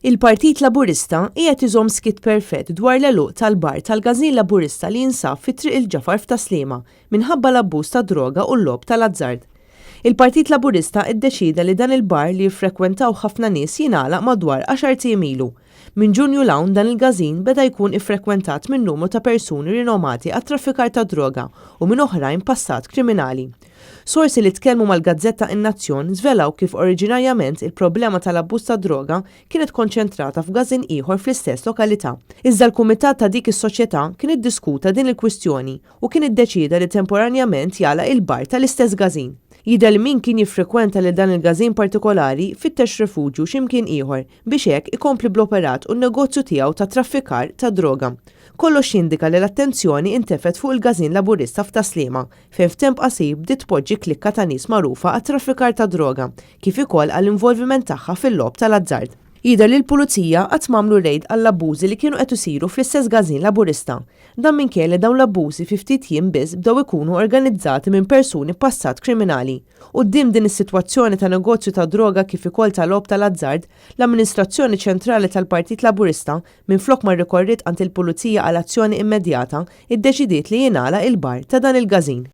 Il-Partit Laburista qiegħed iżomm skit perfett dwar l-għeluq tal-bar tal-Każin Laburista li jinsab fit-triq il-Ġafar f'Taslima minħabba l-abbuż tad-droga u l-logħob tal-azzard. Il-Partit Laburista ddeċida li dan il-bar li jiffrekwentaw ħafna nies jingħalaq madwar 10 tiem ilu. Minn Ġunju l-hawn dan il-Każin beda jkun iffrekkwentat minn numru ta' persuni rinomati għat-traffikar ta' droga u minn oħrajn passat kriminali. Sorsi li tkellmu mal-Gazzetta In-Nazzjon żvelaw kif oriġinarjament il-problema tal-abbuż ta' droga kienet konċentrata f'Każin ieħor fl-istess lokalità. Iżda l-kumitat ta' dik is-soċjetà kien iddiskuta din il-kwistjoni u kien iddeċida li temporanjament jagħlaq il-bar tal-istess Każin. Jidher li min kien jiffrekwenta lil dan il-Każin partikolari fittex rifuġju x'imkien ieħor biex hekk ikompli bl-operat u n-negozju tiegħu ta' traffikar ta' droga. Kollox jindika li l-attenzjoni intefet fuq il-Każin Laburista f'Taslima fejn f'temp qasir bdiet tpoġġi klikka ta' nies magħrufa għat-traffikar ta' droga kif ukoll għall-involviment tagħha fil-logħob tal-azzard. Jidher li l-pulizija qatt m'għamlu rejd għall-abbużi li kienu qed isiru fl-istess Każin Laburista. Dan minkejja li dawn l-abbużi fi ftit jiem biss bdew ikunu organizzati minn persuni passat kriminali. Quddiem din is-sitwazzjoni ta' negozju ta' droga kif ukoll tal-logħob tal-azzard, l-Amministrazzjoni Ċentrali tal-Partit Laburista minflok ma rrikorriet għand il-Pulizija għal azzjoni immedjata iddeċidiet li jingħalaq il-bar ta' dan il-Każin.